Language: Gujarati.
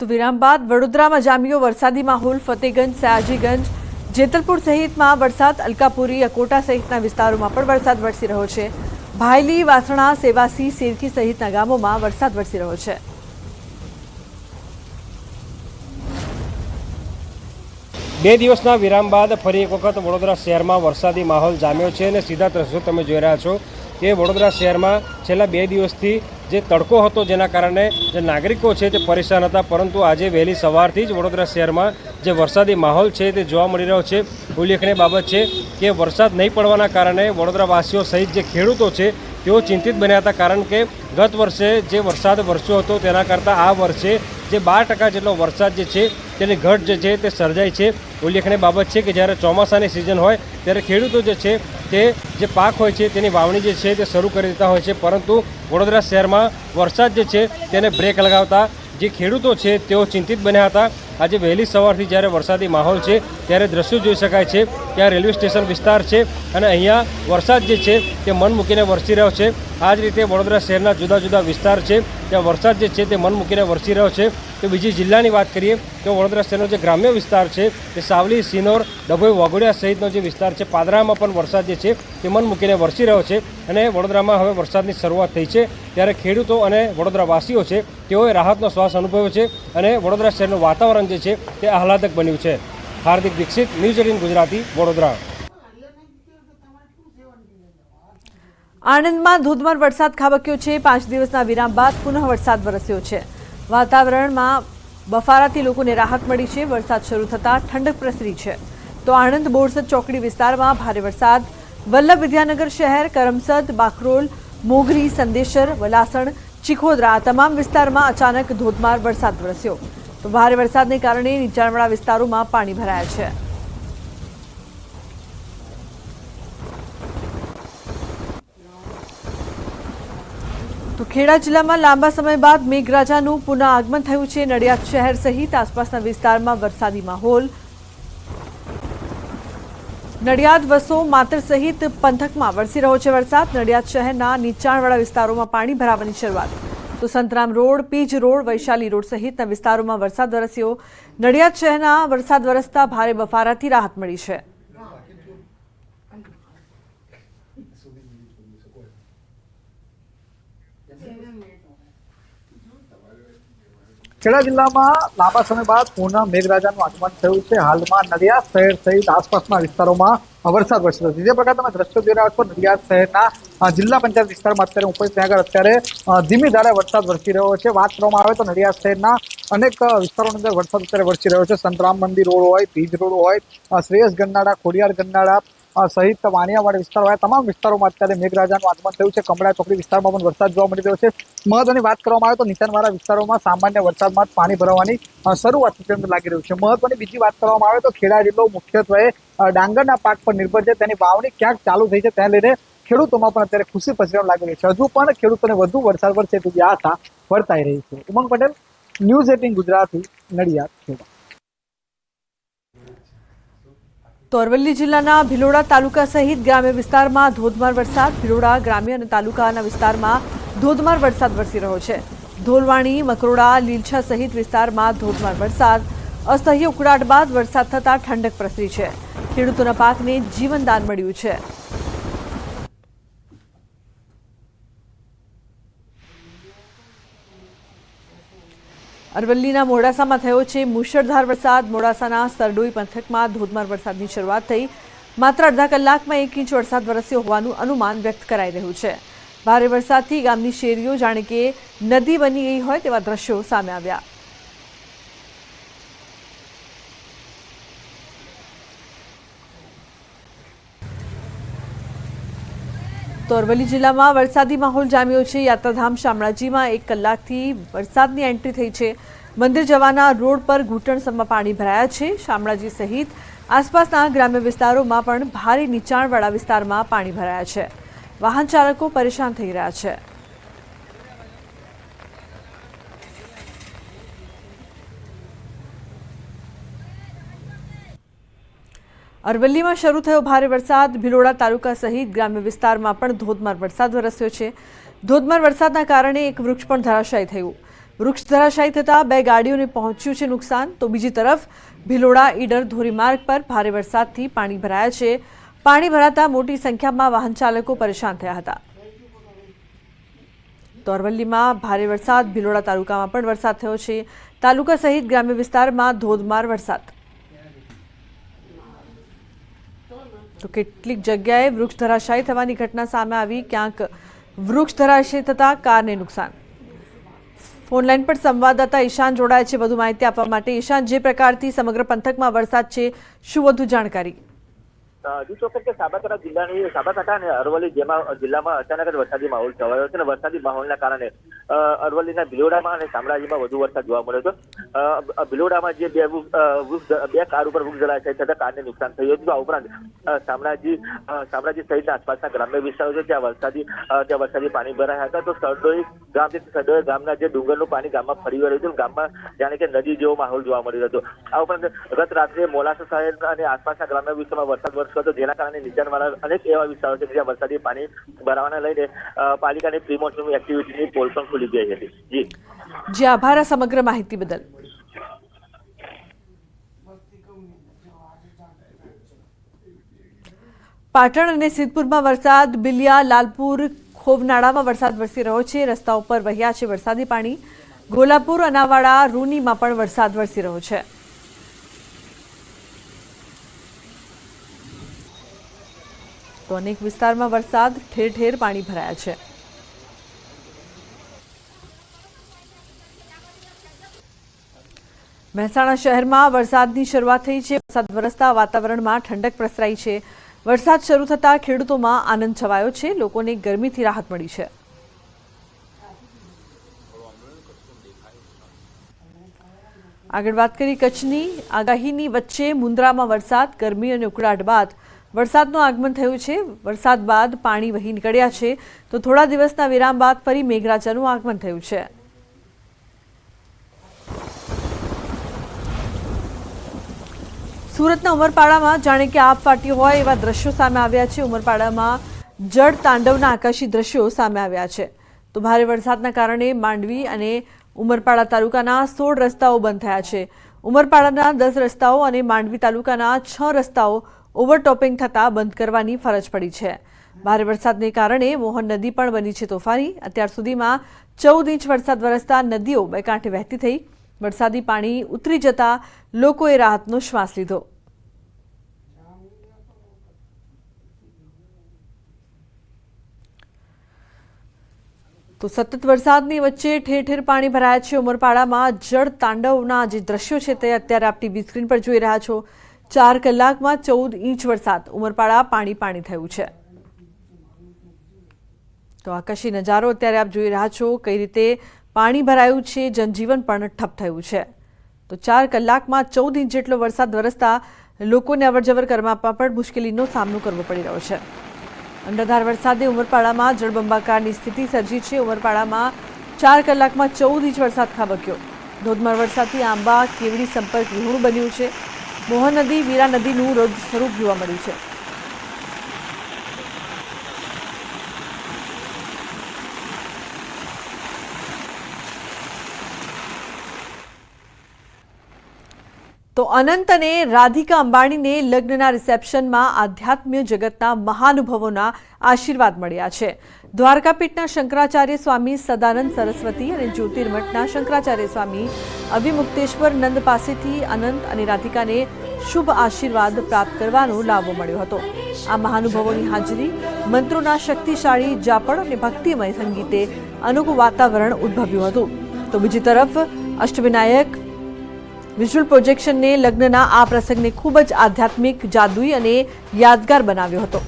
તો વિરામ બાદ વડોદરામાં જામ્યો વરસાદી માહોલ। ફતેગંજ, સયાજીગંજ, જેતલપુર સહિતમાં વરસાદ। અલકાપુરી, અકોટા સહિતના વિસ્તારોમાં પણ વરસાદ વરસી રહ્યો છે। ભાયલી, વાસણા, સેવાસી, સેરકી સહિતના ગામોમાં વરસાદ વરસી રહ્યો છે। બે દિવસના વિરામ બાદ ફરી એક વખત વડોદરા શહેરમાં વરસાદી માહોલ જામ્યો છે અને સીધા દ્રશ્યો તમે જોઈ રહ્યા છો કે વડોદરા શહેરમાં છેલ્લા 2 દિવસથી જે તડકો હતો જેના કારણે જે નાગરિકો છે તે પરેશાન હતા, પરંતુ આજે વહેલી સવારથી જ વડોદરા શહેરમાં જે વરસાદી માહોલ છે તે જોવા મળી રહ્યો છે। ઉલ્લેખનીય બાબત છે કે વરસાદ નહીં પડવાના કારણે વડોદરાવાસીઓ સહિત જે ખેડૂતો છે તેઓ ચિંતિત બન્યા હતા, કારણ કે ગત વર્ષે જે વરસાદ વરસ્યો હતો તેના કરતાં આ વર્ષે જે 12% જેટલો વરસાદ જે છે તેની ઘટ જે છે તે સર્જાઈ છે। ઉલ્લેખનીય બાબત છે કે જ્યારે ચોમાસાની સિઝન હોય ત્યારે ખેડૂતો જે છે તે જે પાક હોય છે તેની વાવણી જે છે તે શરૂ કરી દેતા હોય છે, પરંતુ વડોદરા શહેરમાં વરસાદ જે છે તેને બ્રેક લગાવતા જે ખેડૂતો છે તેઓ ચિંતિત બન્યા હતા। આજે વહેલી સવારથી જ્યારે વરસાદી માહોલ છે ત્યારે દ્રશ્યો જોઈ શકાય છે કે આ રેલવે સ્ટેશન વિસ્તાર છે અને અહીંયા વરસાદ જે છે તે મન મૂકીને વરસી રહ્યો છે। આ જ રીતે વડોદરા શહેરના જુદા જુદા વિસ્તાર છે ત્યાં વરસાદ જે છે તે મન મૂકીને વરસી રહ્યો છે। તો બીજી જિલ્લાની વાત કરીએ તો વડોદરા શહેરનો જે ગ્રામ્ય વિસ્તાર છે તે સાવલી, સિનોર, ડભોઈ, વાઘોડિયા સહિતનો જે વિસ્તાર છે, પાદરામાં પણ વરસાદ જે છે તે મન મૂકીને વરસી રહ્યો છે અને વડોદરામાં હવે વરસાદની શરૂઆત થઈ છે, ત્યારે ખેડૂતો અને વડોદરાવાસીઓ છે તેઓએ રાહતનો શ્વાસ અનુભવ્યો છે અને વડોદરા શહેરનું વાતાવરણ જે છે તે આહલાદક બન્યું છે। હાર્દિક દીક્ષિત, ન્યૂઝ 18 ગુજરાતી, વડોદરા। આણંદમાં ધોધમાર વરસાદ ખાબક્યો છે। 5 દિવસના વિરામ બાદ પુનઃ વરસાદ વરસ્યો છે। વાતાવરણમાં બફારાથી લોકોને રાહત મળી છે। વરસાદ શરૂ થતાં ઠંડક પ્રસરી છે। તો આણંદ બોરસદ ચોકડી વિસ્તારમાં ભારે વરસાદ। વલ્લભ વિદ્યાનગર શહેર, કરમસદ, બાકરોલ, મોગરી, સંદેશર, વલાસણ, ચીખોદરા તમામ વિસ્તારમાં અચાનક ધોધમાર વરસાદ વરસ્યો। તો ભારે વરસાદને કારણે નીચાણવાળા વિસ્તારોમાં પાણી ભરાયા છે। તો ખેડા જિલ્લામાં લાંબા સમય બાદ મેઘરાજાનું પુનઃ આગમન થયું છે। નડિયાદ શહેર સહિત આસપાસના વિસ્તારમાં વરસાદી માહોલ। નડિયાદ, વસો, માતર સહિત પંથકમાં વરસી રહ્યો છે વરસાદ। નડિયાદ શહેરના નીચાણવાળા વિસ્તારોમાં પાણી ભરાવાની શરૂઆત। તો Santram road, Pij road, Vaishali road સહિતના વિસ્તારોમાં વરસાદ વરસ્યો। નડિયાદ શહેરના વરસાદ વરસતા ભારે બફારાથી રાહત મળી છે। ખેડા જિલ્લામાં લાંબા સમય બાદ પુનઃ મેઘરાજાનું આગમન થયું છે। હાલમાં નડિયાદ શહેર સહિત આસપાસના વિસ્તારોમાં વરસાદ વરસી રહ્યો છે। જે પ્રકાર તમે દ્રશ્યો જોઈ રહ્યા છો નડિયાદ શહેરના જિલ્લા પંચાયત વિસ્તારમાં અત્યારે ઉપર ત્યાં આગળ અત્યારે ધીમી ધારે વરસાદ વરસી રહ્યો છે। વાત કરવામાં આવે તો નડિયાદ શહેરના અનેક વિસ્તારોની અંદર વરસાદ અત્યારે વરસી રહ્યો છે। સંતરામ મંદિર રોડ હોય, પીજ રોડ હોય, શ્રેયસ ગન્નાળા, ખોડિયાર ગન્નાળા સહિત વાણિયાવાડ વિસ્તાર હોય, તમામ વિસ્તારોમાં અત્યારે મેઘરાજાનું આગમન થયું છે। કમળા ચોકડી વિસ્તારમાં પણ વરસાદ જોવા મળી રહ્યો છે। મહત્વની વાત કરવામાં આવે તો નીચાણવાળા વિસ્તારોમાં સામાન્ય વરસાદમાં પાણી ભરવાની શરૂઆત લાગી રહ્યું છે। મહત્વની બીજી વાત કરવામાં આવે તો ખેડા જિલ્લો મુખ્યત્વે ડાંગરના પાક પર નિર્ભર છે। તેની વાવણી ક્યાંક ચાલુ થઈ છે, તેને લઈને ખેડૂતોમાં પણ અત્યારે ખુશી પસરવા લાગી રહી છે। હજુ પણ ખેડૂતોને વધુ વરસાદ વરસે તેવી આશા વર્તાઈ રહી છે। ઉમંગ પટેલ, ન્યૂઝ 18 ગુજરાતી, નડિયાદ, ખેડા। તો અરવલ્લી જિલ્લાના ભિલોડા તાલુકા સહિત ગ્રામ્ય વિસ્તારમાં ધોધમાર વરસાદ। ભિલોડા ગ્રામ્ય અને તાલુકાના વિસ્તારમાં ધોધમાર વરસાદ વરસી રહ્યો છે। ધોલવાણી, મકરોડા, લીલછા સહિત વિસ્તારમાં ધોધમાર વરસાદ। અસહ્ય ઉકળાટ બાદ વરસાદ થતાં ઠંડક પ્રસરી છે। ખેડૂતોના પાકને જીવનદાન મળ્યું છે। અરવલ્લીના મોડાસામાં થયો છે મુશળધાર વરસાદ। મોડાસાના સરડોઈ પંથકમાં ધોધમાર વરસાદની શરૂઆત થઈ। માત્ર અડધા કલાકમાં 1 ઇંચ વરસાદ વરસ્યો હોવાનું અનુમાન વ્યક્ત કરાઈ રહ્યું છે। ભારે વરસાદથી ગામની શેરીઓ જાણે કે નદી બની ગઈ હોય તેવા દ્રશ્યો સામે આવ્યા। તો અરવલ્લી જિલ્લામાં વરસાદી માહોલ જામ્યો છે। યાત્રાધામ શામળાજીમાં 1 કલાકથી વરસાદની એન્ટ્રી થઈ છે। મંદિર જવાના રોડ પર ઘૂંટણસમા પાણી ભરાયા છે। શામળાજી સહિત આસપાસના ગ્રામ્ય વિસ્તારોમાં પણ ભારે નીચાણવાળા વિસ્તારમાં પાણી ભરાયા છે। વાહન ચાલકો પરેશાન થઈ રહ્યા છે। અરવલ્લીમાં શરૂ થયો ભારે વરસાદ। ભિલોડા તાલુકા સહિત ગ્રામ્ય વિસ્તારમાં પણ ધોધમાર વરસાદ વરસ્યો છે। ધોધમાર વરસાદના કારણે એક વૃક્ષ પણ ધરાશાયી થયું। વૃક્ષ ધરાશાયી થતાં 2 ગાડીઓને પહોંચ્યું છે નુકસાન, તો બીજી તરફ ભિલોડા ઈડર ધોરીમાર્ગ પર ભારે વરસાદથી પાણી ભરાયા છે. પાણી ભરાતા મોટી સંખ્યામાં વાહન ચાલકો પરેશાન થયા હતા. તો અરવલ્લીમાં ભારે વરસાદ, ભિલોડા તાલુકામાં પણ વરસાદ થયો છે. તાલુકા સહિત ગ્રામ્ય વિસ્તારમાં ધોધમાર વરસાદ. તો કેટલીક જગ્યાએ વૃક્ષ ધરાશાયી થવાની ઘટના સામે આવી. ક્યાંક વૃક્ષ ધરાશાયી થતાં કારને નુકસાન. ફોનલાઈન પર સંવાદદાતા ઈશાન જોડાયા છે વધુ માહિતી આપવા માટે. ઈશાન, જે પ્રકારથી સમગ્ર પંથકમાં વરસાદ છે, શું વધુ જાણકારી? ચોક્કસ કે સાબરકાંઠા અને અરવલ્લી જિલ્લામાં અચાનક જ વરસાદી માહોલ છવાયો છે અને વરસાદી માહોલના કારણે અરવલ્લીના ભિલોડામાં અને શામળાજીમાં વધુ વરસાદ જોવા મળ્યો હતો. ભિલોડામાં જે બે કાર ઉપર વૃક્ષ ધરાશાયી થતા કારને નુકસાન થયું હતું. આ ઉપરાંત શામળાજી સહિતના આસપાસના ગ્રામ્ય વિસ્તારો છે ત્યાં વરસાદી પાણી ભરાયા હતા. તો સડોઈ ગામના જે ડુંગરનું પાણી ગામમાં ફરી વળ્યું હતું. ગામમાં જાણે કે નદી જેવો માહોલ જોવા મળ્યો હતો. આ ઉપરાંત ગત રાત્રે મોલાસા શહેર અને આસપાસના ગ્રામ્ય વિસ્તારમાં વરસાદ વરસ્યો હતો, જેના કારણે નીચાણવાળા અનેક એવા વિસ્તારો છે જ્યાં વરસાદી પાણી ભરાવાને લઈને પાલિકાની પ્રી મોન્સૂન એક્ટિવિટીની પોલ પણ ખુલી ગઈ હતી. જી આભાર સમગ્ર માહિતી બદલ. પાટણ અને સિદ્ધપુરમાં વરસાદ. બિલિયા, લાલપુર, ખોવનાળામાં વરસાદ વરસી રહ્યો છે. રસ્તાઓ પર વહ્યા છે વરસાદી પાણી. ગોલાપુર, અનાવાડા, રૂનીમાં પણ વરસાદ વરસી રહ્યો છે. તો અનેક વિસ્તારમાં વરસાદ, ઠેર ઠેર પાણી ભરાયા છે. મહેસાણા શહેરમાં વરસાદની શરૂઆત થઈ છે. વરસાદ વરસતા વાતાવરણમાં ઠંડક પ્રસરાઈ છે. વરસાદ શરૂ થતાં ખેડૂતોમાં આનંદ છવાયો છે. લોકોને ગરમીથી રાહત મળી છે. આગળ વાત કરી કચ્છની. આગાહીની વચ્ચે મુન્દ્રામાં વરસાદ, ગરમી અને ઉકળાટ બાદ વરસાદનું આગમન થયું છે. વરસાદ બાદ પાણી વહી નીકળ્યા છે. તો થોડા દિવસના વિરામ બાદ ફરી મેઘરાજાનું આગમન થયું છે. સુરતના ઉમરપાડામાં જાણે કે આપ ફાટ્યું હોય એવા દ્રશ્યો સામે આવ્યા છે. ઉમરપાડામાં જળ તાંડવના આકાશી દ્રશ્યો સામે આવ્યા છે. તો ભારે વરસાદના કારણે માંડવી અને ઉમરપાડા તાલુકાના 16 રસ્તાઓ બંધ થયા છે. ઉમરપાડાના 10 રસ્તાઓ અને માંડવી તાલુકાના 6 રસ્તાઓ ઓવરટોપિંગ થતાં બંધ કરવાની ફરજ પડી છે. ભારે વરસાદને કારણે મોહન નદી પણ બની છે તોફાની. અત્યાર સુધીમાં 14 ઇંચ વરસાદ વરસતા નદીઓ બે કાંઠે વહેતી થઈ. વરસાદી પાણી ઉતરી જતા લોકોએ રાહતનો શ્વાસ લીધો. તો સતત વરસાદની વચ્ચે ઠેર ઠેર પાણી ભરાયા છે. ઉમરપાડામાં જળ તાંડવના જે દ્રશ્યો છે તે અત્યારે આપ ટીવી સ્ક્રીન પર જોઈ રહ્યા છો. 4 કલાકમાં 14 ઇંચ વરસાદ. ઉમરપાડા પાણી થયું છે. તો આકાશી નજારો અત્યારે આપ જોઈ રહ્યા છો. કઈ રીતે પાણી ભરાયું છે, જનજીવન પણ ઠપ થયું છે. તો 4 કલાકમાં 14 ઇંચ જેટલો વરસાદ વરસતા લોકોને અવરજવર કરવામાં પણ મુશ્કેલીનો સામનો કરવો પડી રહ્યો છે. અનરાધાર વરસાદે ઉમરપાડામાં જળબંબાકારની સ્થિતિ સર્જી છે. ઉમરપાડામાં 4 કલાકમાં 14 ઇંચ વરસાદ ખાબક્યો. ધોધમાર વરસાદથી આંબા કેવડી સંપર્ક વિહોણું બન્યું છે. મોહન નદી, વીરા નદીનું રૌદ્ર સ્વરૂપ જોવા મળ્યું છે. તો અનંત અને રાધિકા અંબાણીને લગ્નના રિસેપ્શનમાં આધ્યાત્મ્ય જગતના મહાનુભવોના આશીર્વાદ મળ્યા છે. દ્વારકાપીઠના શંકરાચાર્ય સ્વામી સદાનંદ સરસ્વતી અને જ્યોતિર્મઠના શંકરાચાર્ય સ્વામી અવિમુક્તેશ્વર નંદ પાસેથી અનંત અને રાધિકાને શુભ આશીર્વાદ પ્રાપ્ત કરવાનો લાભો મળ્યો હતો. આ મહાનુભવોની હાજરી, મંત્રોના શક્તિશાળી જાપણ અને ભક્તિમય સંગીતે અનોખું વાતાવરણ ઉદ્ભવ્યું હતું. તો બીજી તરફ અષ્ટવિનાયક વિઝ્યુઅલ પ્રોજેક્શનને લગ્નના આ પ્રસંગને ખૂબ જ આધ્યાત્મિક, જાદુઈ અને યાદગાર બનાવ્યો હતો.